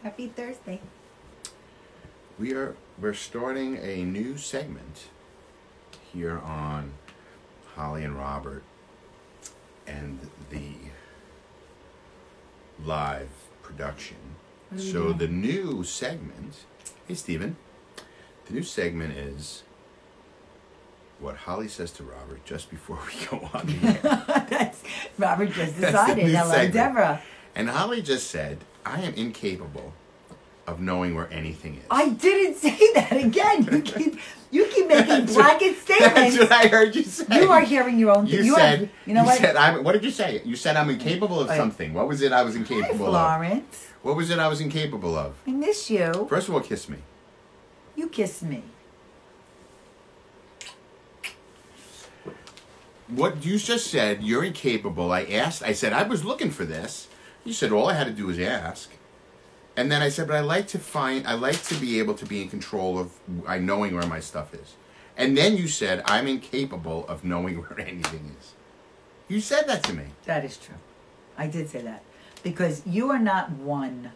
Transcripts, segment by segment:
Happy Thursday. We're starting a new segment here on Holly and Robert and the live production. So the new segment, hey Stephen, the new segment is what Holly says to Robert just before we go on the air. That's Robert just decided. Hello, segment. Deborah. And Holly just said, I am incapable of knowing where anything is. I didn't say that again. You keep making blanket statements. That's what I heard you say. You are hearing your own. You said. What did you say? You said I'm incapable of something. What was it I was incapable Florence. of? What was it I was incapable of? I miss you. First of all, kiss me. You kiss me. What you just said, you're incapable. I said, I was looking for this. You said, all I had to do was ask. And then I said, but I like to be able to be in control of knowing where my stuff is. And then you said, I'm incapable of knowing where anything is. You said that to me. That is true. I did say that. Because you are not one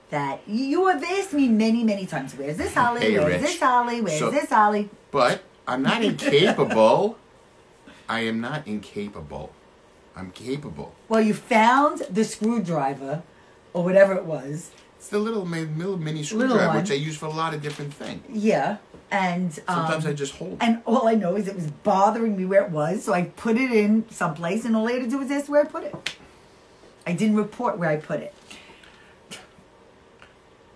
that... You have asked me many, many times, where's this Holly? Hey, where's Rich. this Holly? Where's this Holly? But I'm not incapable. I am not incapable. I'm capable. Well, you found the screwdriver, or whatever it was. It's the little mini screwdriver, which I use for a lot of different things. Yeah, and... sometimes I just hold it. And all I know is it was bothering me where it was, so I put it in someplace, and all I had to do was ask where I put it. I didn't report where I put it.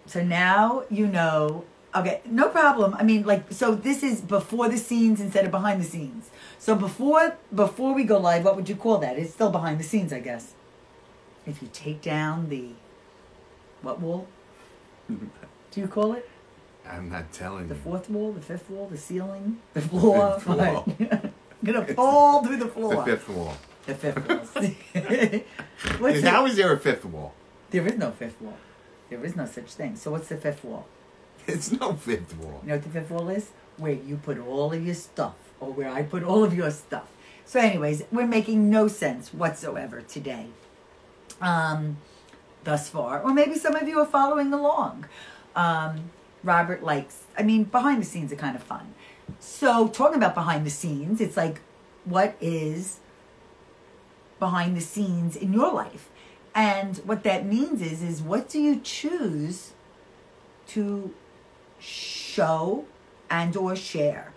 So now you know... Okay, no problem. I mean, so this is before the scenes instead of behind the scenes. So before we go live, what would you call that? It's still behind the scenes, I guess. If you take down the... What wall? Do you call it? I'm not telling The you. fourth wall, the fifth wall, the ceiling, the floor. fifth wall. I'm going to fall through the floor. The fifth wall. The fifth wall. How is there a fifth wall? There is no fifth wall. There is no such thing. So what's the fifth wall? It's no fifth wall. You know what the fifth wall is? Where you put all of your stuff, or where I put all of your stuff. So anyways, we're making no sense whatsoever today. Thus far. Or maybe some of you are following along. Robert behind the scenes are kind of fun. So talking about behind the scenes, it's like, what is behind the scenes in your life? And what that means is what do you choose to show and or share?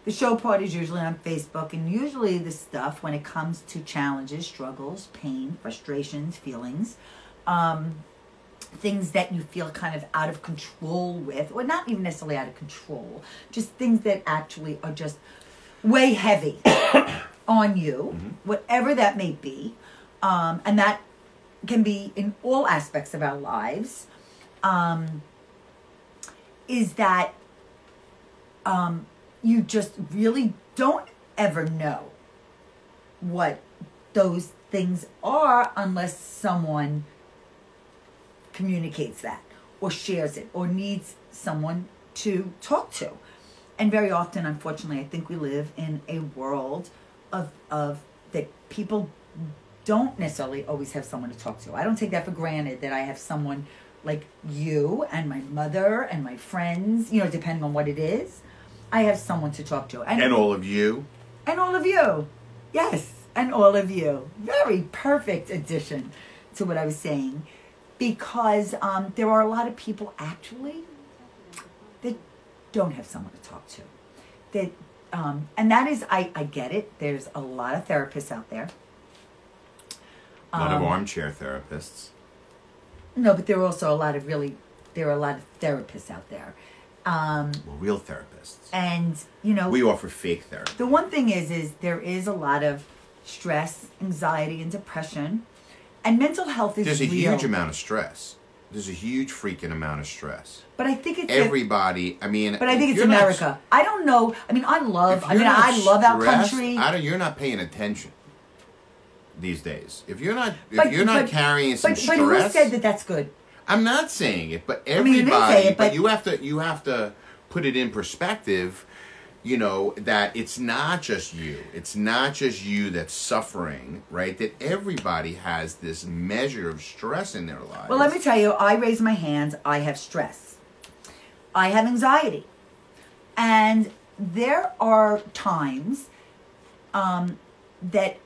The show part is usually on Facebook, and usually the stuff when it comes to challenges, struggles, pain, frustrations, feelings, things that you feel kind of out of control with, or not even necessarily out of control, just things that actually are just way heavy on you, whatever that may be, and that can be in all aspects of our lives, is that you just really don't ever know what those things are unless someone communicates that or shares it or needs someone to talk to. And very often, unfortunately, I think we live in a world of that people don't necessarily always have someone to talk to. I don't take that for granted that I have someone like you and my mother and my friends, depending on what it is. I have someone to talk to. And all of you. And all of you. Yes, and all of you. Very perfect addition to what I was saying. Because there are a lot of people, actually, that don't have someone to talk to. That, and that is, I get it. There's a lot of therapists out there. A lot of armchair therapists. No, but there are also a lot of therapists out there. Real therapists. And, we offer fake therapy. The one thing is there is a lot of stress, anxiety, and depression. And mental health is There's a real. huge amount of stress. There's a huge freaking amount of stress. But I think it's... Everybody, But I think it's America. I don't know. I love our country. You're not paying attention these days. If you're not carrying some stress... But who said that that's good? I'm not saying it, but everybody... you didn't say it, but you have to put it in perspective. you know, that it's not just you. It's not just you that's suffering, right? That everybody has this measure of stress in their lives. Well, let me tell you, I raise my hands. I have stress. I have anxiety. And there are times that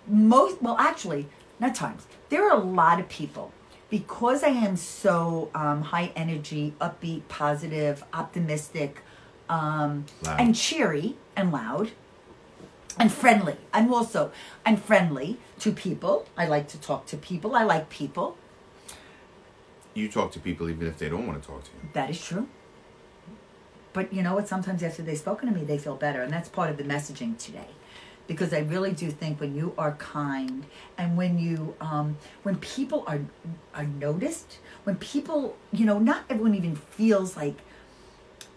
not times. There are a lot of people, because I am so high energy, upbeat, positive, optimistic, and cheery and loud and friendly. I'm friendly to people. I like to talk to people. I like people. You talk to people even if they don't want to talk to you. That is true. But you know what? Sometimes after they've spoken to me, they feel better. And that's part of the messaging today. Because I really do think when you are kind and when you, when people are noticed, when people, you know, not everyone even feels like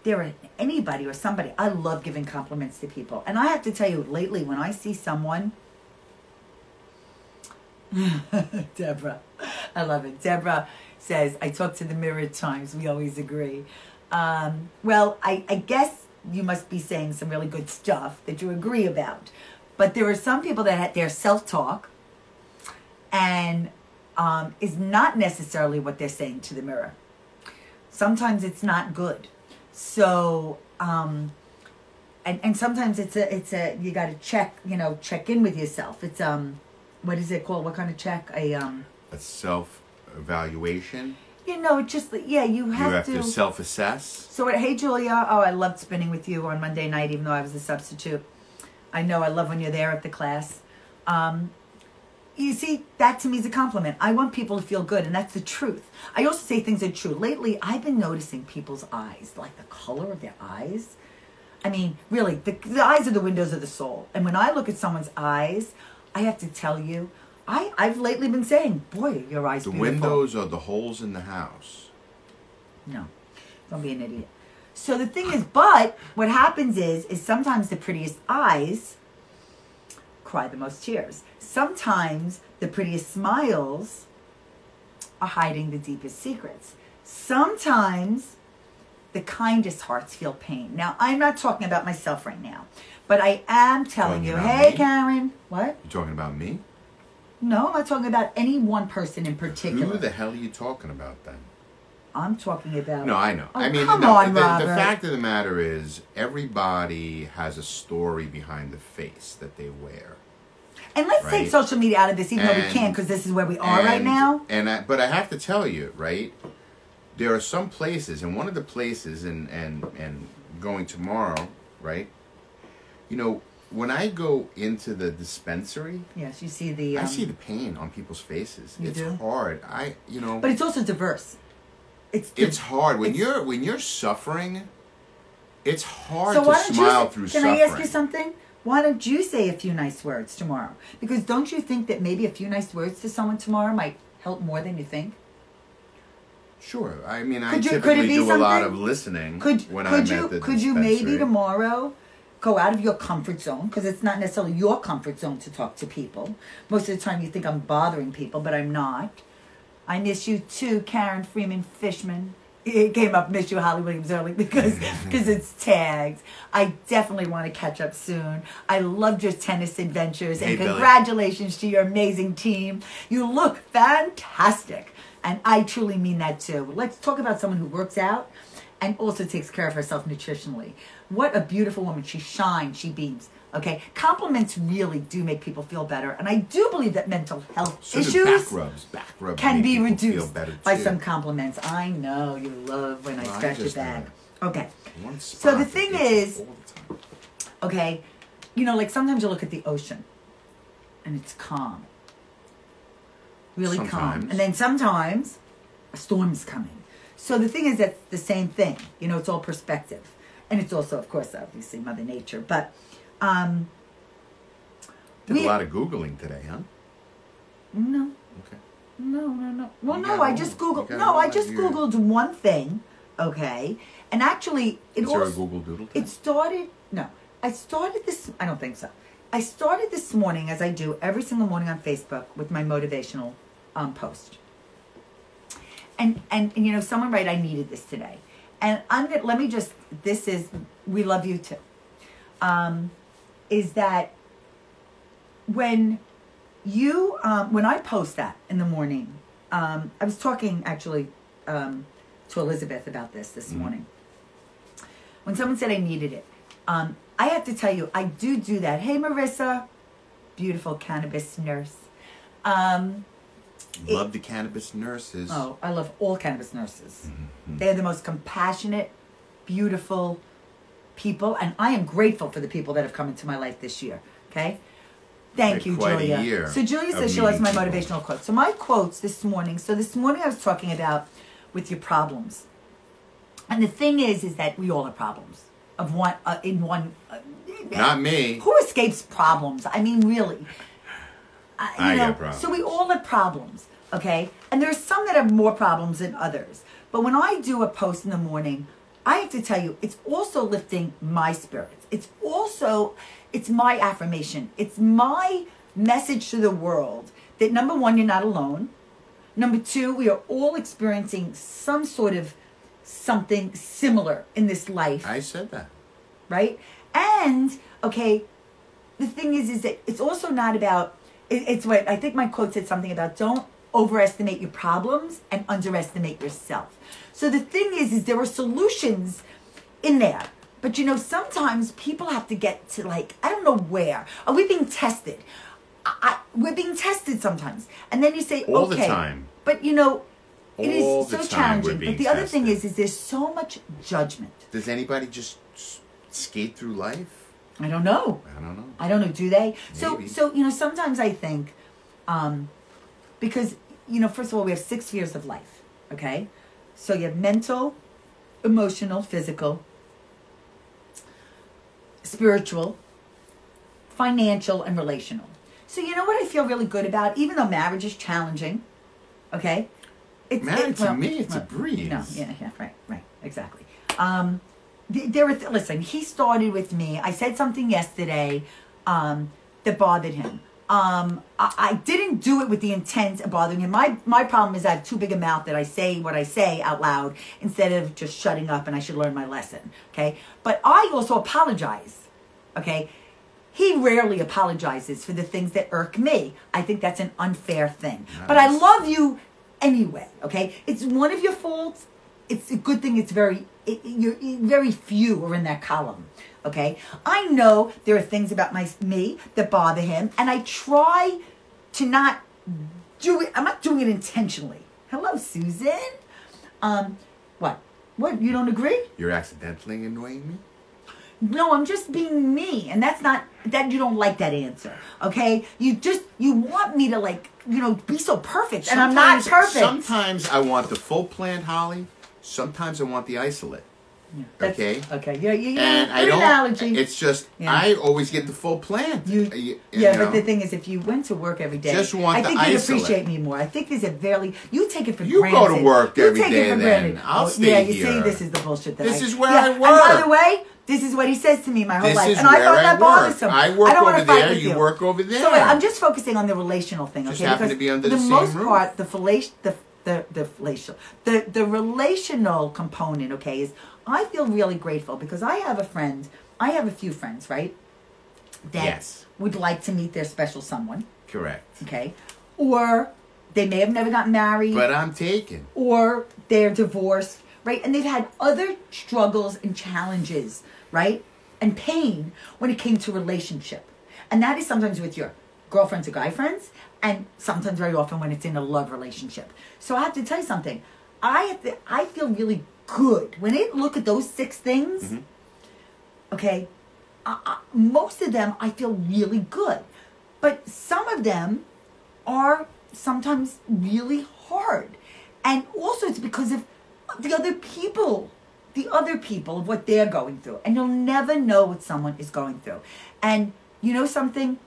they're anybody or somebody. I love giving compliments to people. And I have to tell you, lately, when I see someone, Deborah, I love it. Deborah says, I talk to the mirror at times. We always agree. Well, I guess you must be saying some really good stuff that you agree about. But there are some people that have their self-talk and is not necessarily what they're saying to the mirror. Sometimes it's not good. So, and sometimes it's a, you got to check in with yourself. It's, what is it called? What kind of check? A self-evaluation. You know, just, yeah, you have to self-assess. So, hey, Julia. Oh, I loved spinning with you on Monday night, even though I was a substitute. I know I love when you're there at the class. You see, that to me is a compliment. I want people to feel good, and that's the truth. I also say things that are true. Lately, I've been noticing people's eyes, like the color of their eyes. I mean, really, the eyes are the windows of the soul. And when I look at someone's eyes, I have to tell you, I've lately been saying, boy, your eyes are beautiful. The windows are the holes in the house. No, don't be an idiot. So the thing is, but what happens is sometimes the prettiest eyes cry the most tears. Sometimes the prettiest smiles are hiding the deepest secrets. Sometimes the kindest hearts feel pain. Now, I'm not talking about myself right now, but I am telling you, hey, Karen. What? You talking about me? No, I'm not talking about any one person in particular. Who the hell are you talking about then? I'm talking about... No, I know. Oh, I mean, come on, the Robert. fact of the matter is, everybody has a story behind the face that they wear. And let's take social media out of this, even though we can't, because this is where we are right now. But I have to tell you, right? There are some places, and one of the places, and going tomorrow, right? You know, when I go into the dispensary, yes, you see the. I see the pain on people's faces. You it's do? hard. But it's also diverse. It's hard when you're suffering. It's hard to smile through suffering. Can I ask you something? Why don't you say a few nice words tomorrow? Because don't you think that maybe a few nice words to someone tomorrow might help more than you think? Sure. I mean, I typically do a lot of listening when I'm at the dispensary. Could you maybe tomorrow go out of your comfort zone? Because it's not necessarily your comfort zone to talk to people. Most of the time you think I'm bothering people, but I'm not. I miss you too, Karen Freeman Fishman. It came up, miss you, Holly Williams early, because it's tagged. I definitely want to catch up soon. I loved your tennis adventures, and congratulations to your amazing team. You look fantastic, and I truly mean that too. Let's talk about someone who works out and also takes care of herself nutritionally. What a beautiful woman. She shines, she beams. Okay, compliments really do make people feel better, and I do believe that mental health issues back rubs can be reduced by some compliments. I know you love when I scratch your back. Okay, so the thing is, okay, you know, like sometimes you look at the ocean, and it's calm, really calm, and then sometimes a storm's coming. So the thing is that the same thing. You know, it's all perspective, and it's also, of course, obviously Mother Nature, but. Did a lot of Googling today, huh? No. Okay. No. Well, no, I just Googled. No, I just Googled one thing, okay? And actually, Is there a Google Doodle today? It started, no. I started this, I don't think so. I started this morning, as I do every single morning on Facebook, with my motivational post. And you know, someone wrote, I needed this today. And let me just, this is, we love you too. is that when I post that in the morning, I was talking actually to Elizabeth about this morning. When someone said I needed it, I have to tell you, I do that. Hey, Marissa, beautiful cannabis nurse. Love the cannabis nurses. Oh, I love all cannabis nurses. They're the most compassionate, beautiful people, and I am grateful for the people that have come into my life this year. Okay? Thank you, quite Julia. a year So Julia says of she likes my meeting motivational quotes. So my quotes this morning. So this morning I was talking about with your problems, and the thing is that we all have problems of one in one. Not me. Who escapes problems? I mean, really. I get problems. So we all have problems, okay? And there's some that have more problems than others. But when I do a post in the morning, I have to tell you, it's also lifting my spirits. It's my affirmation. It's my message to the world that, number one, you're not alone. Number two, we are all experiencing some sort of something similar in this life. I said that. Right? And, okay, the thing is that it's also not about, it's what, I think my quote said something about don't overestimate your problems and underestimate yourself. So the thing is there are solutions in there. But, sometimes people have to get to, like, I don't know where. Are we being tested? We're being tested sometimes. And then you say, all okay. the time. But, it All is the so time we're challenging. being But the other thing tested. is there's so much judgment. Does anybody just skate through life? I don't know. I don't know. Do they? Maybe. So sometimes I think, because, first of all, we have 6 spheres of life, okay? So you have mental, emotional, physical, spiritual, financial, and relational. So you know what I feel really good about? Even though marriage is challenging, okay? Marriage to me, it's a breeze. No, yeah, right, exactly. Listen, he started with me. I said something yesterday that bothered him. I didn't do it with the intent of bothering him. My problem is I have too big a mouth that I say what I say out loud instead of just shutting up, and I should learn my lesson, okay? But I also apologize, okay? He rarely apologizes for the things that irk me. I think that's an unfair thing. Nice. But I love you anyway, okay? It's one of your faults. It's a good thing very few are in that column, okay? I know there are things about me that bother him, and I try to not do it. I'm not doing it intentionally. Hello, Susan. What? You don't agree? You're accidentally annoying me? No, I'm just being me, and that's not that you don't like that answer, okay? You want me to be so perfect, and I'm not perfect. Sometimes I want the full plant, Holly. Sometimes I want the isolate. Yeah, okay. Yeah. And I don't. Analogy. It's just I always get the full plant. But the thing is, if you went to work every day, just want I think the you'd isolate. appreciate me more. I think there's you take it for you granted. You go to work every day. You take it for granted. I'll stay here. You see, this is the bullshit that This is where I work. And by the way, this is what he says to me my whole life, and I thought that bothersome. I work don't over there. You work over there. So wait, I'm just focusing on the relational thing, okay? Just happen to be under the same most roof. part, the relational component, okay, is I feel really grateful because I have a few friends, right? That would like to meet their special someone. Correct. Okay. Or they may have never gotten married. But I'm taken. Or they're divorced, right? And they've had other struggles and challenges, right? And pain when it came to relationship. And that is sometimes with your girlfriends or guy friends, and sometimes very often when it's in a love relationship. So I have to tell you something. I feel really good when I look at those 6 things. Mm-hmm. Okay, most of them I feel really good, but some of them are sometimes really hard, and also it's because of the other people of what they're going through, and you'll never know what someone is going through. And you know something?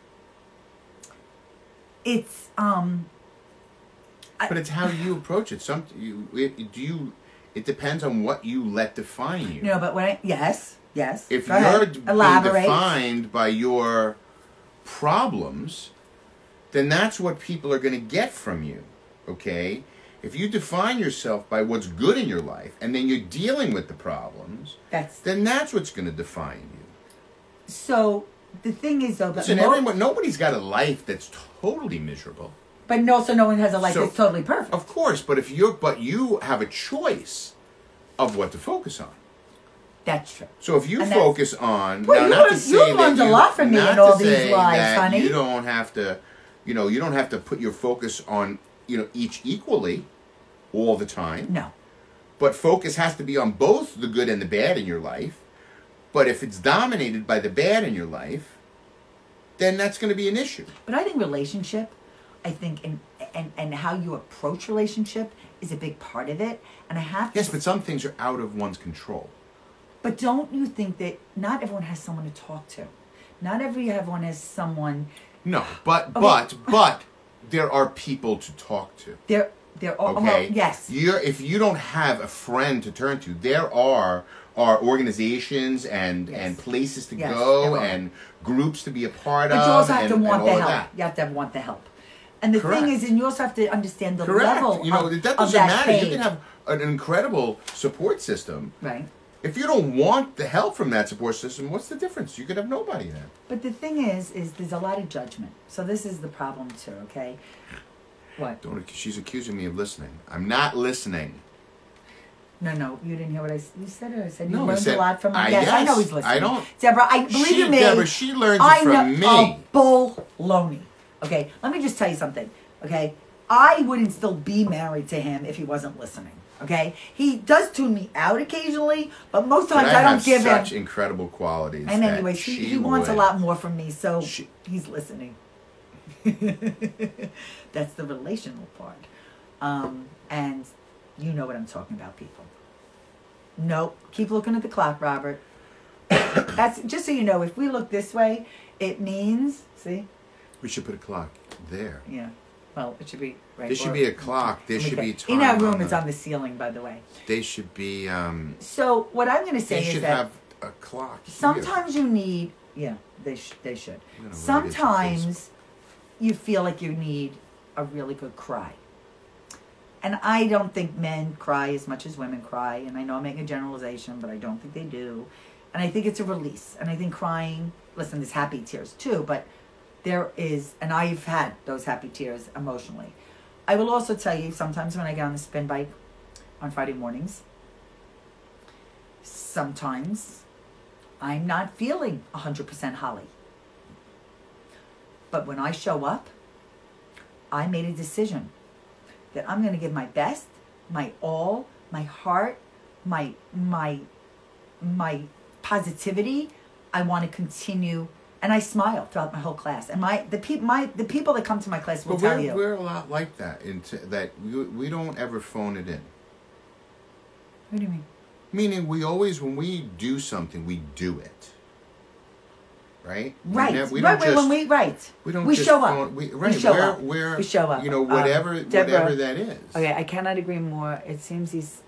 It's but it's how you approach it. It depends on what you let define you. No, but yes. If Go you're ahead. being Elaborate. defined by your problems, then that's what people are going to get from you. Okay? If you define yourself by what's good in your life, and then you're dealing with the problems, then that's what's going to define you. So the thing is, though, Listen, nobody's got a life that's totally miserable. but also no one has a life that's totally perfect. Of course, but you have a choice of what to focus on. That's true. So if you focus on well, now, not to say you've learned a lot from me in all these lives, honey. You don't have to, you don't have to put your focus on each equally all the time. No. But focus has to be on both the good and the bad in your life. But if it's dominated by the bad in your life, then that's going to be an issue. But I think relationship, and how you approach relationship is a big part of it. And I have to... Yes, but some things are out of one's control. But don't you think that not everyone has someone to talk to? Not everyone has someone... No, but there are people to talk to. There are... Okay? Well, yes. If you don't have a friend to turn to, there are organizations and places to go and groups to be a part of. But you also have to want the help. That. You have to want the help. And the Correct. thing is, and you also have to understand the Correct. level that of doesn't matter. pain. You can have an incredible support system. Right. If you don't want the help from that support system, what's the difference? You could have nobody then. But the thing is there's a lot of judgment. So this is the problem too, okay? What? She's accusing me of listening. I'm not listening. No, you didn't hear what you said. I said you No, learned a lot from me. Yes, yes, I know he's listening. I don't. Deborah, believe you me. Deborah, she learns it from me. Oh, bull-loney. Okay, let me just tell you something. Okay, I wouldn't still be married to him if he wasn't listening. Okay, he does tune me out occasionally, but most times I don't give him such incredible qualities. And anyways, he wants a lot more from me, so he's listening. That's the relational part, and you know what I'm talking about, people. Nope. Keep looking at the clock, Robert. That's just so you know. If we look this way, it means we should put a clock there. Yeah. Well, it should be right. There should be a clock. There should be time. In our room, it's on the ceiling, by the way. They should be. So what I'm going to say is that they should have a clock. Sometimes you need. Yeah, they should. Sometimes you feel like you need a really good cry. And I don't think men cry as much as women cry. And I know I'm making a generalization, but I don't think they do. And I think it's a release. And I think crying, listen, there's happy tears too, but there is, and I've had those happy tears emotionally. I will also tell you, sometimes when I get on the spin bike on Friday mornings, sometimes I'm not feeling 100% Holly. But when I show up, I made a decision that I'm going to give my best, my all, my heart, my positivity. I want to continue, and I smile throughout my whole class. And the people that come to my class will tell you. We're a lot like that. That we don't ever phone it in. What do you mean? Meaning we always, when we do something, we do it. Right? Right. We don't We show up. We show up. We show up. Whatever that is. Okay, I cannot agree more. It seems he's...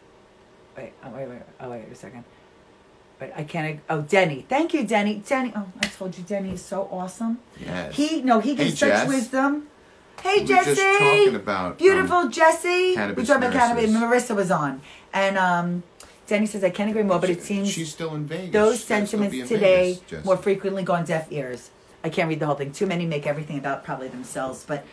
Wait a second. Wait, I can't... Oh, Denny. Thank you, Denny. Oh, I told you, Denny is so awesome. Yes. He gives such wisdom. Hey, Jesse. We're just talking about... Beautiful Jesse. Cannabis We're talking about nurses. cannabis. Marissa was on. And... Denny says, I can't agree more, but it seems she's still in Vegas. Those sentiments today more frequently go on deaf ears. I can't read the whole thing. Too many make everything about probably themselves. But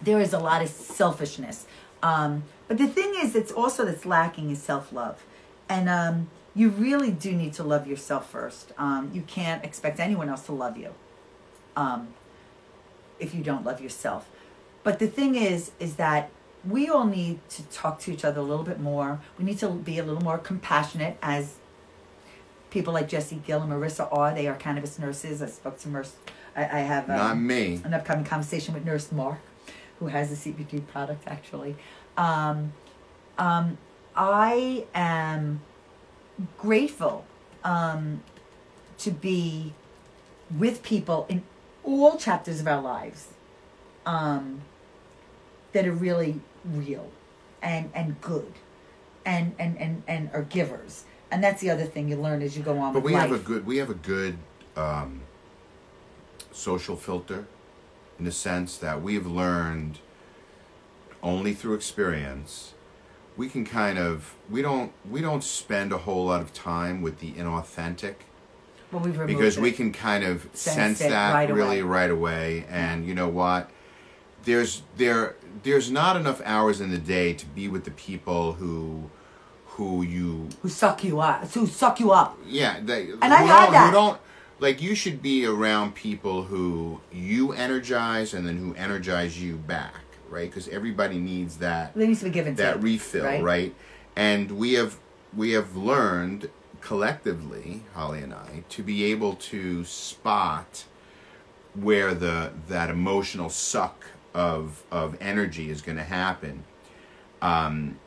there is a lot of selfishness. But the thing is, that's lacking is self-love. And you really do need to love yourself first. You can't expect anyone else to love you if you don't love yourself. But the thing is that we all need to talk to each other a little bit more. We need to be a little more compassionate, as people like Jesse Gill and Marissa are. They are cannabis nurses. I spoke to Nurse. I have not me. An upcoming conversation with Nurse Mark, who has a CBD product actually. I am grateful to be with people in all chapters of our lives that are really real and good and are givers. And that's the other thing you learn as you go on but with life. We have a good social filter, in the sense that we've learned only through experience. We can we don't spend a whole lot of time with the inauthentic. Well, we've removed because it. we can kind of sense it that right really away. right away. And you know what? There's not enough hours in the day to be with the people who suck you up. Who suck you up. yeah, And I had that. Who don't like. You should be around people who you energize and then who energize you back, right? Because everybody needs that. There needs to be give and that take, refill, right? And we have learned collectively, Holly and I, to be able to spot where that emotional suck of energy is going to happen, and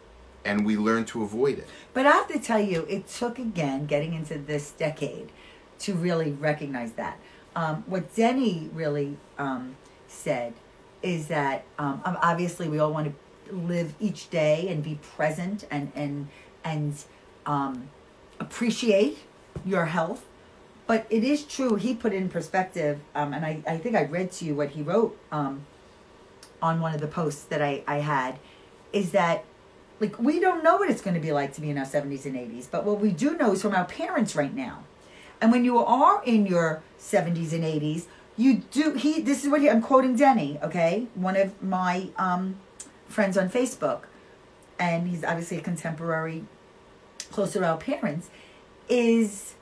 we learn to avoid it. But I have to tell you, it took, again, getting into this decade to really recognize that. What Denny really said is that obviously we all want to live each day and be present and appreciate your health. But it is true, he put it in perspective, and I think I read to you what he wrote on one of the posts that I had, is that like, we don't know what it's going to be like to be in our 70s and 80s, but what we do know is from our parents right now. And when you are in your 70s and 80s, you do, this is what I'm quoting Denny, okay? One of my friends on Facebook, and he's obviously a contemporary, close to our parents, is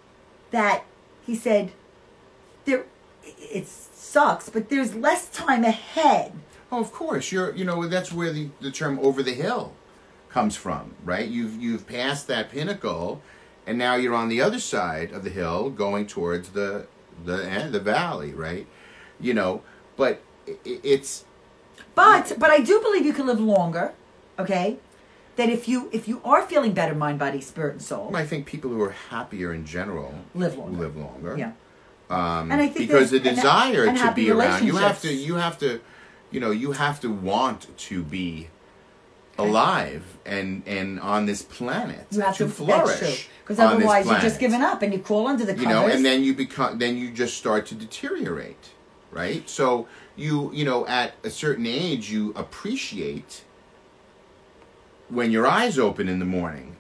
that he said, it sucks, but there's less time ahead. Oh, of course. That's where the term "over the hill" comes from, right? You've passed that pinnacle, and now you're on the other side of the hill, going towards the valley, right? But it's. But I do believe you can live longer, okay? That if you are feeling better, mind, body, spirit, and soul. I think people who are happier in general live longer. Yeah. And I think because the desire and to be around, you have relationships. you have to want to be alive and on this planet you have to flourish. Because otherwise you're just giving up and you crawl under the covers. And then you just start to deteriorate, right? So at a certain age you appreciate when your eyes open in the morning.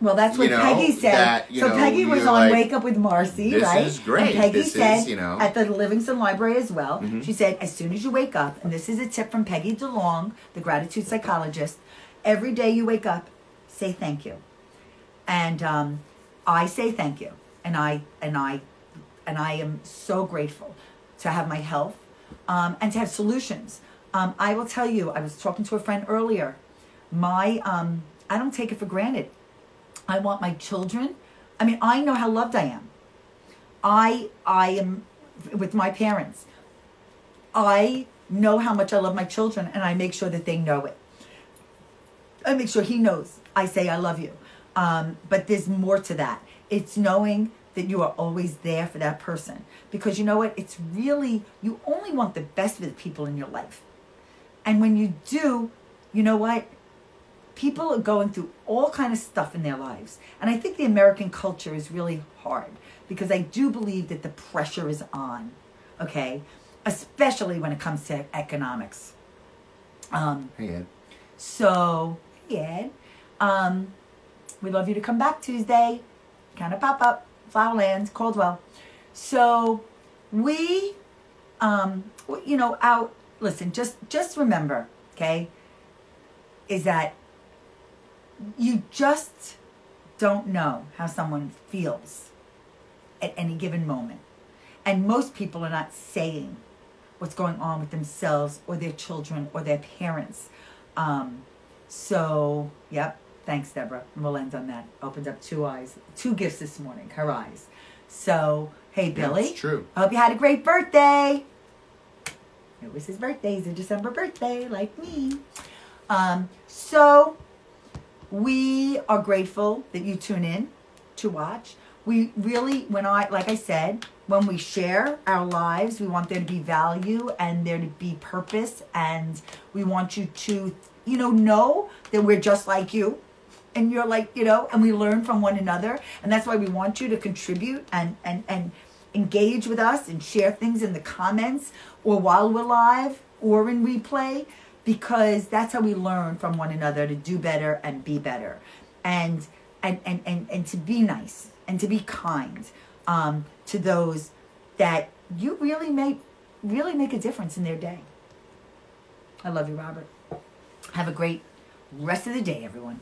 Well, that's what Peggy said. Peggy was on Wake Up with Marcy, right? This is great. And Peggy said at the Livingston Library as well, she said, as soon as you wake up, and this is a tip from Peggy DeLong, the gratitude psychologist, every day you wake up, say thank you. And I say thank you. And I am so grateful to have my health and to have solutions. I will tell you, I was talking to a friend earlier. I don't take it for granted. I want my children. I mean, I know how loved I am. I am with my parents. I know how much I love my children, and I make sure that they know it. I make sure he knows. I say I love you. But there's more to that. It's knowing that you are always there for that person. Because you know what? It's really, you only want the best for the people in your life. And when you do, you know what? People are going through all kind of stuff in their lives. And I think the American culture is really hard because I do believe that the pressure is on, okay? Especially when it comes to economics. Hey, Ed. So, hey, Ed. We'd love you to come back Tuesday. Kind of pop up. Flowerland, Caldwell. So, we, listen, just remember, okay, is that you just don't know how someone feels at any given moment. And most people are not saying what's going on with themselves or their children or their parents. Yep. Thanks, Deborah. And we'll end on that. Opened up two gifts this morning, her eyes. So, hey, Billy. That's true. I hope you had a great birthday. It was his birthday. He's a December birthday, like me. So, we are grateful that you tune in to watch. We really, like I said, when we share our lives, we want there to be value and there to be purpose. And we want you to, know that we're just like you. And you're like, and we learn from one another. And that's why we want you to contribute and engage with us and share things in the comments or while we're live or in replay. Because that's how we learn from one another to do better and be better. And to be nice and to be kind. to those that you really make a difference in their day. I love you, Robert. Have a great rest of the day, everyone.